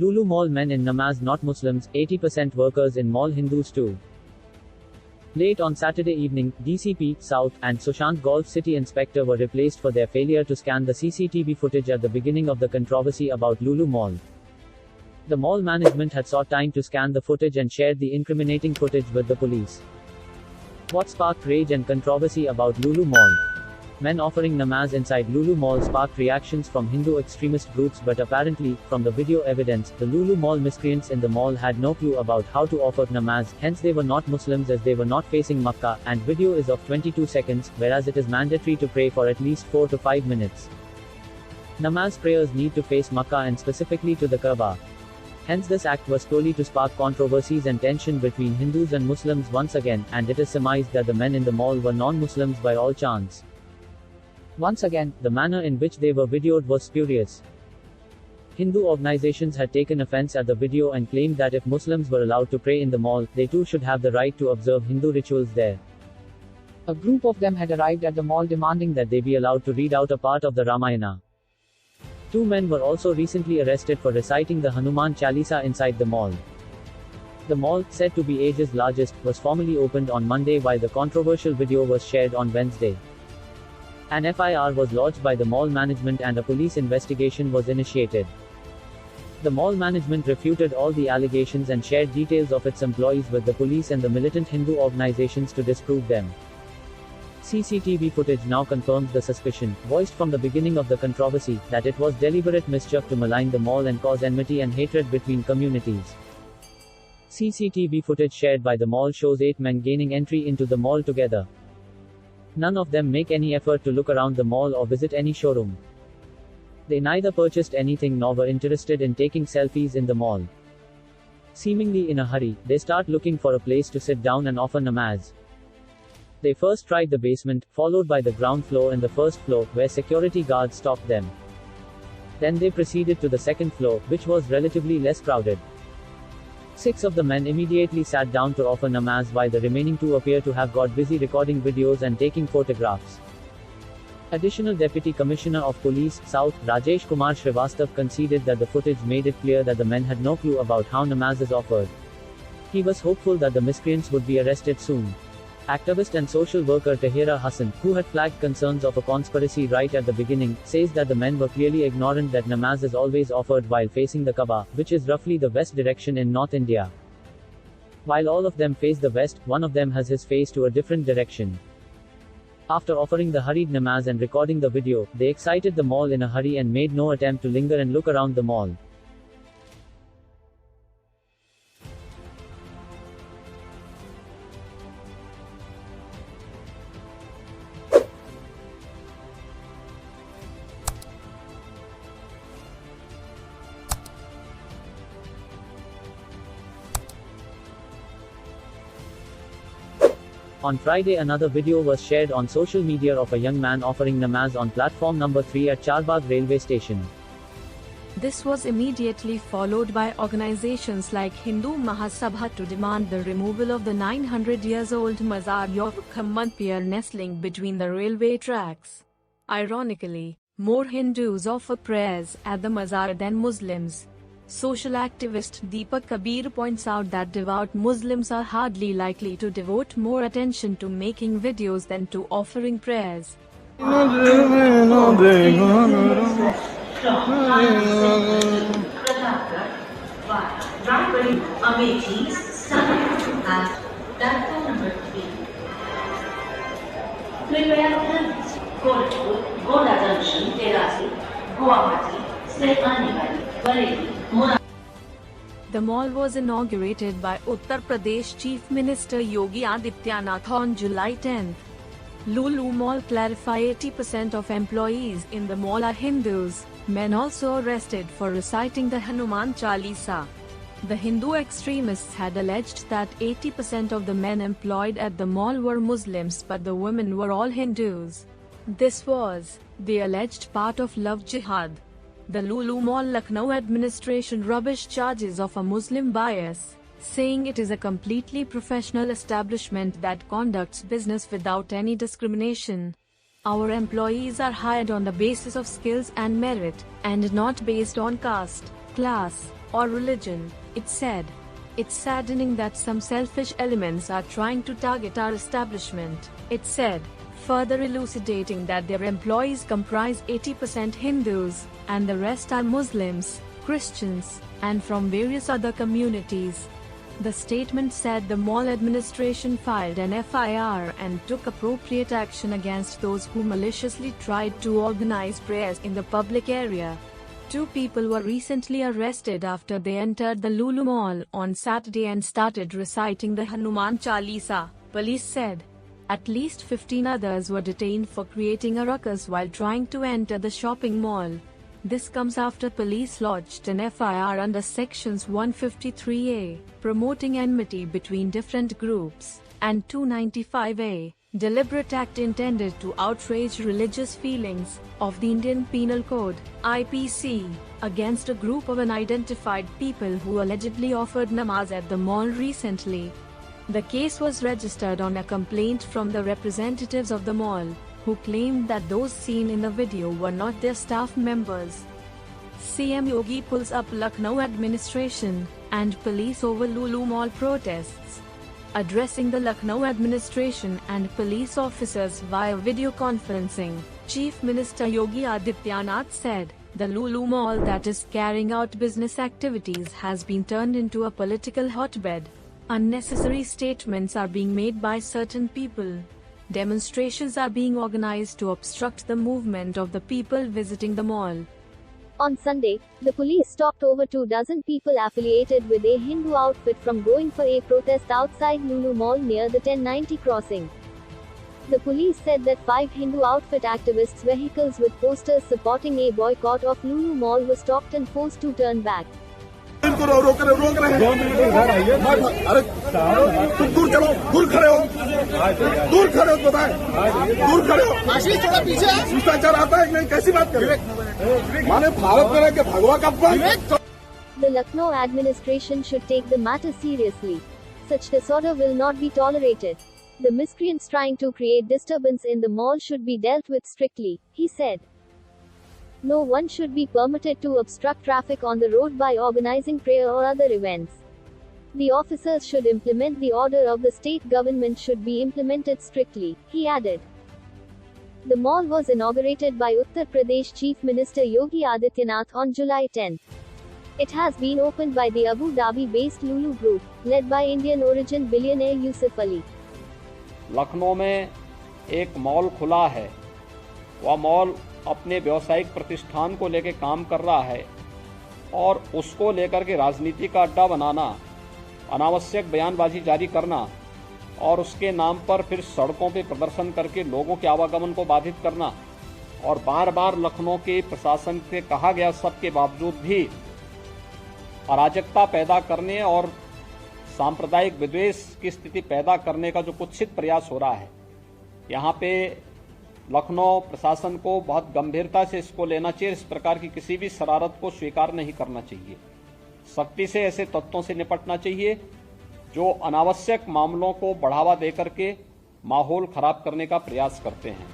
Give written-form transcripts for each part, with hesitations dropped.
LuLu Mall men in Namaz not Muslims, 80% workers in mall Hindus too. Late on Saturday evening, DCP, South, and Sushant Golf City Inspector were replaced for their failure to scan the CCTV footage at the beginning of the controversy about LuLu Mall. The mall management had sought time to scan the footage and shared the incriminating footage with the police. What sparked rage and controversy about LuLu Mall? Men offering namaz inside LuLu Mall sparked reactions from Hindu extremist groups, but apparently, from the video evidence, the LuLu Mall miscreants in the mall had no clue about how to offer namaz, hence they were not Muslims as they were not facing Mecca, and video is of 22 seconds, whereas it is mandatory to pray for at least 4 to 5 minutes. Namaz prayers need to face Mecca and specifically to the Kaaba. Hence this act was solely to spark controversies and tension between Hindus and Muslims once again, and it is surmised that the men in the mall were non-Muslims by all chance. Once again, the manner in which they were videoed was spurious. Hindu organizations had taken offense at the video and claimed that if Muslims were allowed to pray in the mall, they too should have the right to observe Hindu rituals there. A group of them had arrived at the mall demanding that they be allowed to read out a part of the Ramayana. 2 men were also recently arrested for reciting the Hanuman Chalisa inside the mall. The mall, said to be Asia's largest, was formally opened on Monday while the controversial video was shared on Wednesday. An FIR was lodged by the mall management and a police investigation was initiated. The mall management refuted all the allegations and shared details of its employees with the police and the militant Hindu organizations to disprove them. CCTV footage now confirms the suspicion, voiced from the beginning of the controversy, that it was deliberate mischief to malign the mall and cause enmity and hatred between communities. CCTV footage shared by the mall shows 8 men gaining entry into the mall together. None of them make any effort to look around the mall or visit any showroom. They neither purchased anything nor were interested in taking selfies in the mall. Seemingly in a hurry, they start looking for a place to sit down and offer namaz. They first tried the basement, followed by the ground floor and the first floor, where security guards stopped them. Then they proceeded to the second floor, which was relatively less crowded. 6 of the men immediately sat down to offer namaz while the remaining 2 appear to have got busy recording videos and taking photographs. Additional Deputy Commissioner of Police, South, Rajesh Kumar Srivastav conceded that the footage made it clear that the men had no clue about how namaz is offered. He was hopeful that the miscreants would be arrested soon. Activist and social worker Tahira Hassan, who had flagged concerns of a conspiracy right at the beginning, says that the men were clearly ignorant that namaz is always offered while facing the Kaaba, which is roughly the west direction in North India. While all of them face the west, one of them has his face to a different direction. After offering the hurried namaz and recording the video, they exited the mall in a hurry and made no attempt to linger and look around the mall. On Friday, another video was shared on social media of a young man offering namaz on platform number 3 at Charbagh railway station. This was immediately followed by organizations like Hindu Mahasabha to demand the removal of the 900 years old Mazar of Hanuman nestling between the railway tracks. Ironically, more Hindus offer prayers at the Mazar than Muslims. Social activist Deepak Kabir points out that devout Muslims are hardly likely to devote more attention to making videos than to offering prayers. The mall was inaugurated by Uttar Pradesh Chief Minister Yogi Adityanath on July 10. LuLu Mall clarify 80% of employees in the mall are Hindus, men also arrested for reciting the Hanuman Chalisa. The Hindu extremists had alleged that 80% of the men employed at the mall were Muslims but the women were all Hindus. This was, they alleged, part of love jihad. The LuLu Mall Lucknow administration rubbish charges of a Muslim bias, saying it is a completely professional establishment that conducts business without any discrimination. Our employees are hired on the basis of skills and merit, and not based on caste, class, or religion, it said. It's saddening that some selfish elements are trying to target our establishment, it said, further elucidating that their employees comprise 80% Hindus, and the rest are Muslims, Christians, and from various other communities. The statement said the mall administration filed an FIR and took appropriate action against those who maliciously tried to organize prayers in the public area. 2 people were recently arrested after they entered the LuLu Mall on Saturday and started reciting the Hanuman Chalisa, police said. At least 15 others were detained for creating a ruckus while trying to enter the shopping mall. This comes after police lodged an FIR under sections 153A, promoting enmity between different groups, and 295A, deliberate act intended to outrage religious feelings, of the Indian Penal Code, IPC, against a group of unidentified people who allegedly offered namaz at the mall recently. The case was registered on a complaint from the representatives of the mall, who claimed that those seen in the video were not their staff members. CM Yogi pulls up Lucknow administration and police over LuLu Mall protests. Addressing the Lucknow administration and police officers via video conferencing, Chief Minister Yogi Adityanath said, "The LuLu Mall that is carrying out business activities has been turned into a political hotbed. Unnecessary statements are being made by certain people. Demonstrations are being organized to obstruct the movement of the people visiting the mall." On Sunday, the police stopped over 24 people affiliated with a Hindu outfit from going for a protest outside LuLu Mall near the 1090 crossing. The police said that 5 Hindu outfit activists' vehicles with posters supporting a boycott of LuLu Mall were stopped and forced to turn back. इनको रोक रहे हैं। 2 minute इधर आइए। अरे तुम दूर चलो, दूर खड़े हो, दूर खड़े हो, बताएं, दूर खड़े हो। आशीष थोड़ा पीछे। शिष्टाचार आता है कि नहीं? कैसी बात करें? माने भारत में रह के भगवा का अपमान। The Lucknow administration should take the matter seriously. Such disorder will not be tolerated. The miscreants trying to create disturbance in the mall should be dealt with strictly, he said. No one should be permitted to obstruct traffic on the road by organizing prayer or other events. The officers should implement the order of the state government should be implemented strictly, he added. The mall was inaugurated by Uttar Pradesh Chief Minister Yogi Adityanath on July 10. It has been opened by the Abu Dhabi-based LuLu Group, led by Indian-origin billionaire Yusuf Ali. Lucknow में एक mall खुला है। वह mall अपने व्यावसायिक प्रतिष्ठान को लेकर काम कर रहा है और उसको लेकर के राजनीति का अड्डा बनाना, अनावश्यक बयानबाजी जारी करना और उसके नाम पर फिर सड़कों पे प्रदर्शन करके लोगों के आवागमन को बाधित करना और बार बार लखनऊ के प्रशासन से कहा गया सब के बावजूद भी अराजकता पैदा करने और सांप्रदायिक विद्वेष की स्थिति पैदा करने का जो कुत्सित प्रयास हो रहा है, यहाँ पे लखनऊ प्रशासन को बहुत गंभीरता से इसको लेना चाहिए। इस प्रकार की किसी भी शरारत को स्वीकार नहीं करना चाहिए। सख्ती से ऐसे तत्वों से निपटना चाहिए जो अनावश्यक मामलों को बढ़ावा देकर के माहौल खराब करने का प्रयास करते हैं।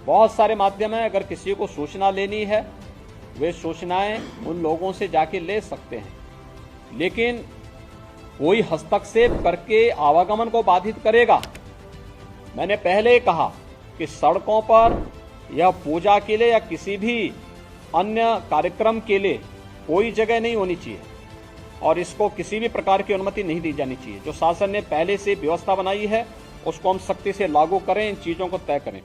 बहुत सारे माध्यम हैं, अगर किसी को सूचना लेनी है वे सूचनाएं उन लोगों से जाके ले सकते हैं, लेकिन कोई हस्तक्षेप करके आवागमन को बाधित करेगा। मैंने पहले ही कहा कि सड़कों पर या पूजा के लिए या किसी भी अन्य कार्यक्रम के लिए कोई जगह नहीं होनी चाहिए और इसको किसी भी प्रकार की अनुमति नहीं दी जानी चाहिए। जो शासन ने पहले से व्यवस्था बनाई है उसको हम सख्ती से लागू करें, इन चीजों को तय करें।